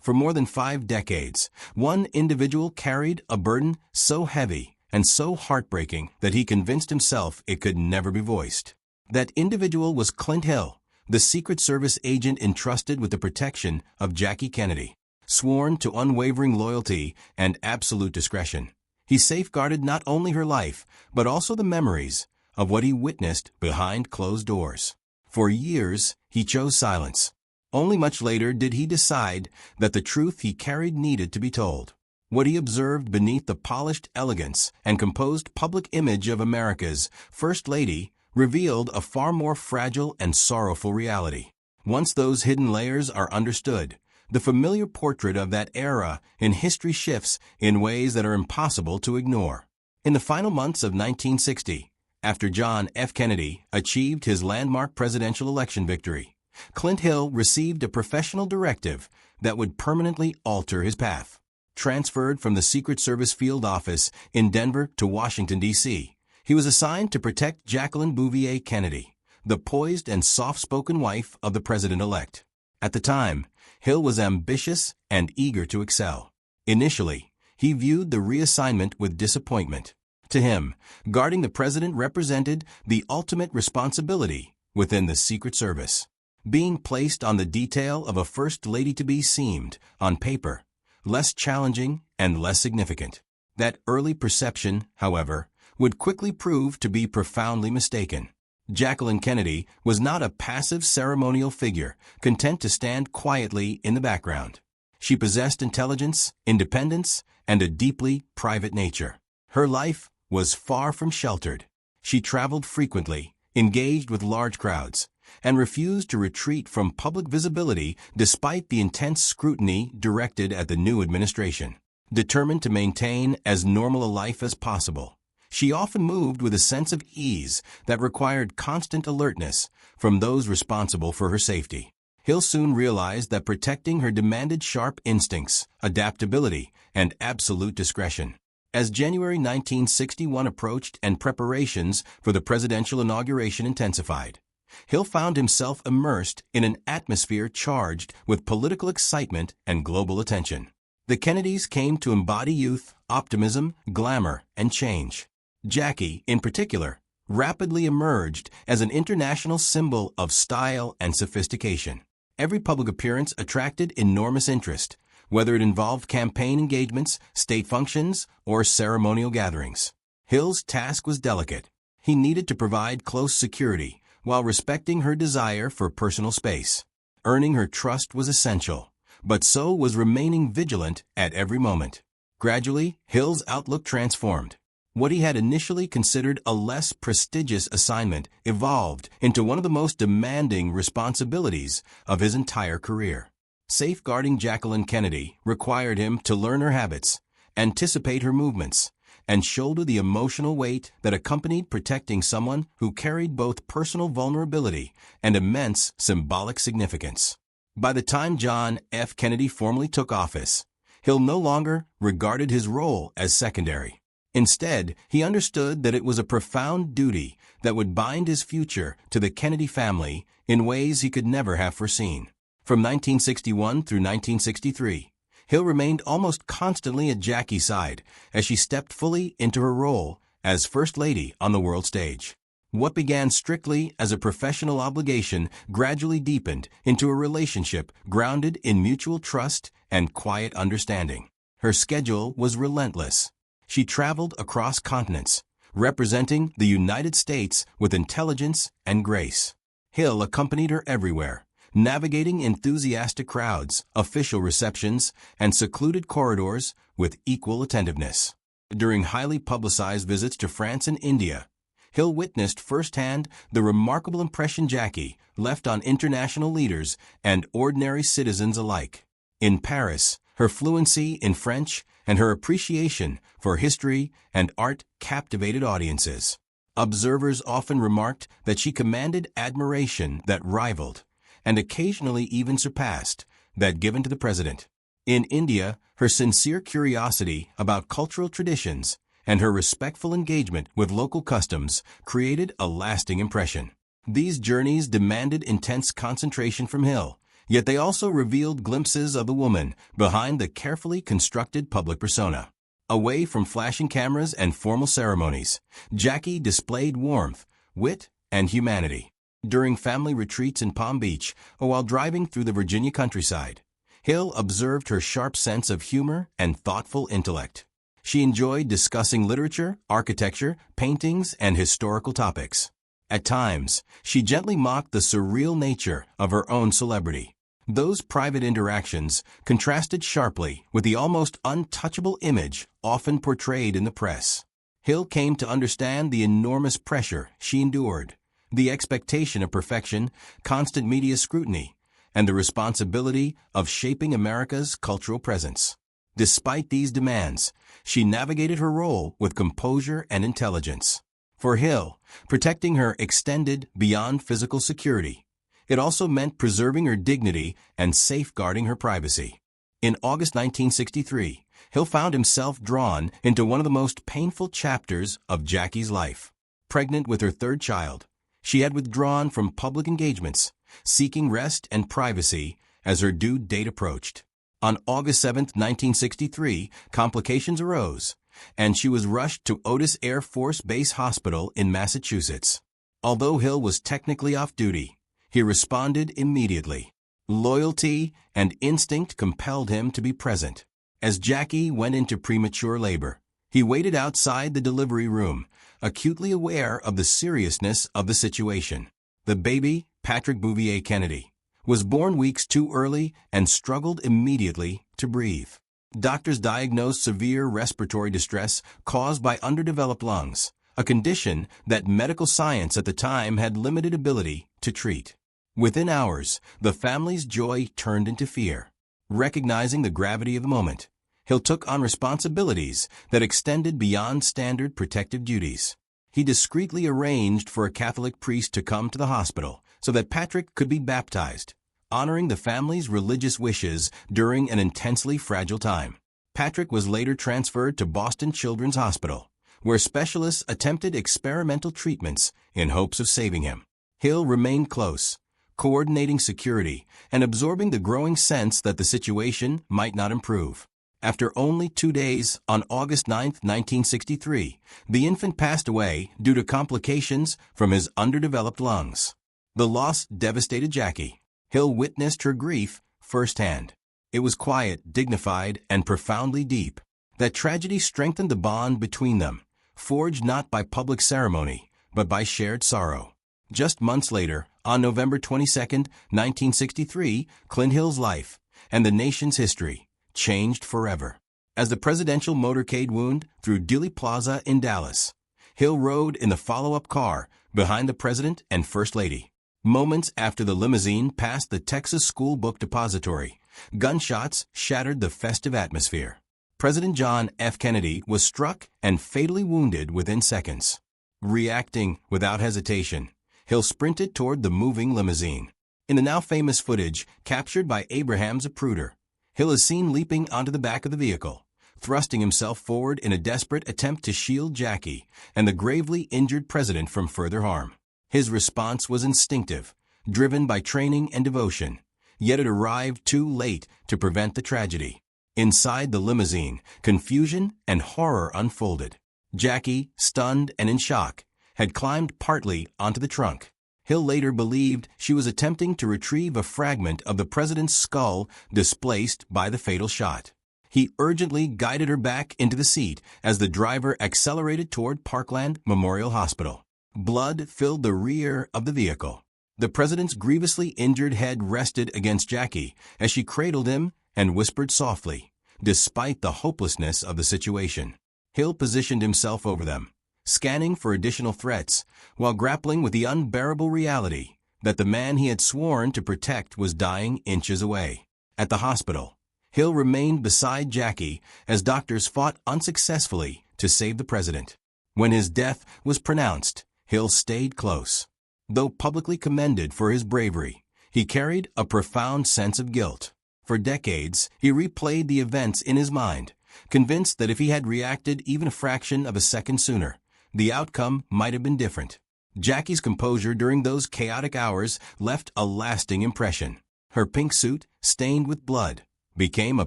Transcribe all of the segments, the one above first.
For more than 5 decades, one individual carried a burden so heavy and so heartbreaking that he convinced himself it could never be voiced. That individual was Clint Hill, the Secret Service agent entrusted with the protection of Jackie Kennedy. Sworn to unwavering loyalty and absolute discretion, he safeguarded not only her life, but also the memories of what he witnessed behind closed doors. For years, he chose silence. Only much later did he decide that the truth he carried needed to be told. What he observed beneath the polished elegance and composed public image of America's First Lady revealed a far more fragile and sorrowful reality. Once those hidden layers are understood, the familiar portrait of that era in history shifts in ways that are impossible to ignore. In the final months of 1960, after John F. Kennedy achieved his landmark presidential election victory, Clint Hill received a professional directive that would permanently alter his path. Transferred from the Secret Service field office in Denver to Washington, D.C., he was assigned to protect Jacqueline Kennedy, the poised and soft-spoken wife of the president-elect. At the time, Hill was ambitious and eager to excel. Initially, he viewed the reassignment with disappointment. To him, guarding the president represented the ultimate responsibility within the Secret Service. Being placed on the detail of a first lady-to-be seemed, on paper, less challenging and less significant. That early perception, however, would quickly prove to be profoundly mistaken. Jacqueline Kennedy was not a passive ceremonial figure, content to stand quietly in the background. She possessed intelligence, independence, and a deeply private nature. Her life was far from sheltered. She traveled frequently, engaged with large crowds, and refused to retreat from public visibility despite the intense scrutiny directed at the new administration. Determined to maintain as normal a life as possible, she often moved with a sense of ease that required constant alertness from those responsible for her safety. Hill soon realized that protecting her demanded sharp instincts, adaptability, and absolute discretion. As January 1961 approached and preparations for the presidential inauguration intensified, Hill found himself immersed in an atmosphere charged with political excitement and global attention. The Kennedys came to embody youth, optimism, glamour, and change. Jackie, in particular, rapidly emerged as an international symbol of style and sophistication. Every public appearance attracted enormous interest, whether it involved campaign engagements, state functions, or ceremonial gatherings. Hill's task was delicate. He needed to provide close security while respecting her desire for personal space. Earning her trust was essential, but so was remaining vigilant at every moment. Gradually, Hill's outlook transformed. What he had initially considered a less prestigious assignment evolved into one of the most demanding responsibilities of his entire career. Safeguarding Jacqueline Kennedy required him to learn her habits, anticipate her movements, and shoulder the emotional weight that accompanied protecting someone who carried both personal vulnerability and immense symbolic significance. By the time John F. Kennedy formally took office, Hill no longer regarded his role as secondary. Instead, he understood that it was a profound duty that would bind his future to the Kennedy family in ways he could never have foreseen. From 1961 through 1963, Hill remained almost constantly at Jackie's side as she stepped fully into her role as First Lady on the world stage. What began strictly as a professional obligation gradually deepened into a relationship grounded in mutual trust and quiet understanding. Her schedule was relentless. She traveled across continents, representing the United States with intelligence and grace. Hill accompanied her everywhere, navigating enthusiastic crowds, official receptions, and secluded corridors with equal attentiveness. During highly publicized visits to France and India, Hill witnessed firsthand the remarkable impression Jackie left on international leaders and ordinary citizens alike. In Paris, her fluency in French and her appreciation for history and art captivated audiences. Observers often remarked that she commanded admiration that rivaled, and occasionally even surpassed, that given to the president. In India, her sincere curiosity about cultural traditions and her respectful engagement with local customs created a lasting impression. These journeys demanded intense concentration from Hill, Yet they also revealed glimpses of the woman behind the carefully constructed public persona. Away from flashing cameras and formal ceremonies, Jackie displayed warmth, wit, and humanity. During family retreats in Palm Beach or while driving through the Virginia countryside, Hill observed her sharp sense of humor and thoughtful intellect. She enjoyed discussing literature, architecture, paintings, and historical topics. At times, she gently mocked the surreal nature of her own celebrity. Those private interactions contrasted sharply with the almost untouchable image often portrayed in the press. Hill came to understand the enormous pressure she endured, the expectation of perfection, constant media scrutiny, and the responsibility of shaping America's cultural presence. Despite these demands, she navigated her role with composure and intelligence. For Hill, protecting her extended beyond physical security. It also meant preserving her dignity and safeguarding her privacy. In August 1963, Hill found himself drawn into one of the most painful chapters of Jackie's life. Pregnant with her third child, she had withdrawn from public engagements, seeking rest and privacy as her due date approached. On August 7, 1963, complications arose, and she was rushed to Otis Air Force Base Hospital in Massachusetts. Although Hill was technically off duty, he responded immediately. Loyalty and instinct compelled him to be present. As Jackie went into premature labor, he waited outside the delivery room, acutely aware of the seriousness of the situation. The baby, Patrick Bouvier Kennedy, was born weeks too early and struggled immediately to breathe. Doctors diagnosed severe respiratory distress caused by underdeveloped lungs, a condition that medical science at the time had limited ability to treat. Within hours, the family's joy turned into fear. Recognizing the gravity of the moment, Hill took on responsibilities that extended beyond standard protective duties. He discreetly arranged for a Catholic priest to come to the hospital so that Patrick could be baptized, honoring the family's religious wishes during an intensely fragile time. Patrick was later transferred to Boston Children's Hospital, where specialists attempted experimental treatments in hopes of saving him. Hill remained close, coordinating security and absorbing the growing sense that the situation might not improve. After only 2 days, on August 9, 1963, the infant passed away due to complications from his underdeveloped lungs. The loss devastated Jackie. Hill witnessed her grief firsthand. It was quiet, dignified, and profoundly deep. That tragedy strengthened the bond between them, forged not by public ceremony, but by shared sorrow. Just months later, on November 22, 1963, Clint Hill's life and the nation's history changed forever. As the presidential motorcade wound through Dealey Plaza in Dallas, Hill rode in the follow-up car behind the president and first lady. Moments after the limousine passed the Texas School Book Depository, gunshots shattered the festive atmosphere. President John F. Kennedy was struck and fatally wounded within seconds. Reacting without hesitation, Hill sprinted toward the moving limousine. In the now famous footage captured by Abraham Zapruder, Hill is seen leaping onto the back of the vehicle, thrusting himself forward in a desperate attempt to shield Jackie and the gravely injured president from further harm. His response was instinctive, driven by training and devotion, yet it arrived too late to prevent the tragedy. Inside the limousine, confusion and horror unfolded. Jackie, stunned and in shock, had climbed partly onto the trunk. Hill later believed she was attempting to retrieve a fragment of the president's skull displaced by the fatal shot. He urgently guided her back into the seat as the driver accelerated toward Parkland Memorial Hospital. Blood filled the rear of the vehicle. The president's grievously injured head rested against Jackie as she cradled him and whispered softly, despite the hopelessness of the situation. Hill positioned himself over them, scanning for additional threats while grappling with the unbearable reality that the man he had sworn to protect was dying inches away. At the hospital, Hill remained beside Jackie as doctors fought unsuccessfully to save the president. When his death was pronounced, Hill stayed close. Though publicly commended for his bravery, he carried a profound sense of guilt. For decades, he replayed the events in his mind, convinced that if he had reacted even a fraction of a second sooner, the outcome might have been different. Jackie's composure during those chaotic hours left a lasting impression. Her pink suit, stained with blood, became a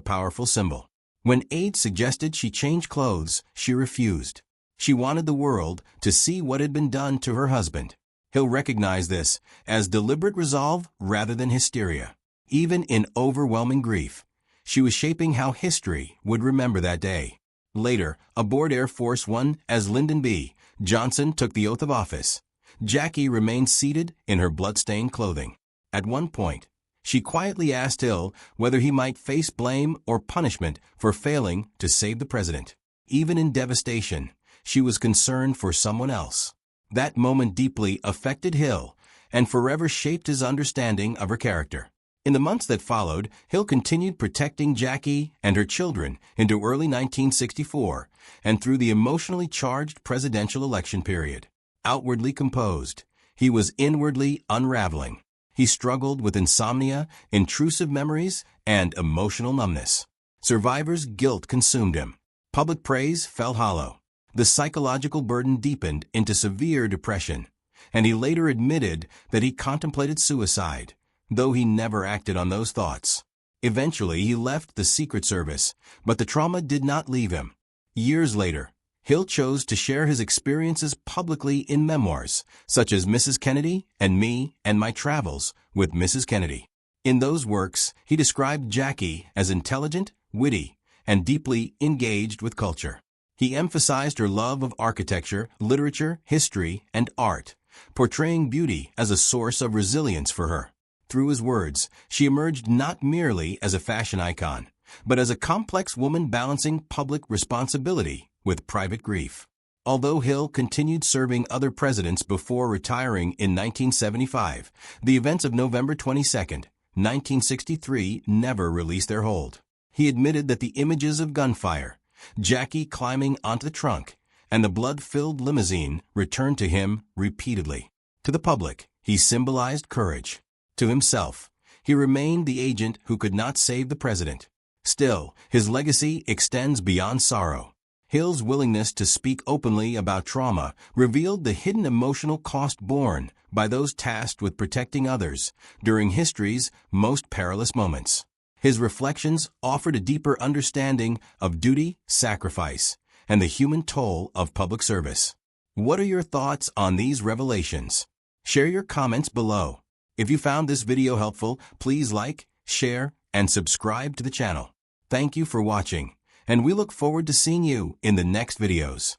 powerful symbol. When aides suggested she change clothes, she refused. She wanted the world to see what had been done to her husband. Hill recognized this as deliberate resolve rather than hysteria. Even in overwhelming grief, she was shaping how history would remember that day. Later, aboard Air Force One as Lyndon B. Johnson took the oath of office, Jackie remained seated in her blood-stained clothing. At one point, she quietly asked Hill whether he might face blame or punishment for failing to save the president. Even in devastation, she was concerned for someone else. That moment deeply affected Hill and forever shaped his understanding of her character. In the months that followed, Hill continued protecting Jackie and her children into early 1964 and through the emotionally charged presidential election period. Outwardly composed, he was inwardly unraveling. He struggled with insomnia, intrusive memories, and emotional numbness. Survivors' guilt consumed him. Public praise fell hollow. The psychological burden deepened into severe depression, and he later admitted that he contemplated suicide, though he never acted on those thoughts. Eventually, he left the Secret Service, but the trauma did not leave him. Years later, Hill chose to share his experiences publicly in memoirs, such as Mrs. Kennedy and Me and My Travels with Mrs. Kennedy. In those works, he described Jackie as intelligent, witty, and deeply engaged with culture. He emphasized her love of architecture, literature, history, and art, portraying beauty as a source of resilience for her. Through his words, she emerged not merely as a fashion icon, but as a complex woman balancing public responsibility with private grief. Although Hill continued serving other presidents before retiring in 1975, the events of November 22, 1963 never released their hold. He admitted that the images of gunfire, Jackie climbing onto the trunk, and the blood-filled limousine returned to him repeatedly. To the public, he symbolized courage. To himself, he remained the agent who could not save the president. Still, his legacy extends beyond sorrow. Hill's willingness to speak openly about trauma revealed the hidden emotional cost borne by those tasked with protecting others during history's most perilous moments. His reflections offered a deeper understanding of duty, sacrifice, and the human toll of public service. What are your thoughts on these revelations? Share your comments below. If you found this video helpful, please like, share, and subscribe to the channel. Thank you for watching, and we look forward to seeing you in the next videos.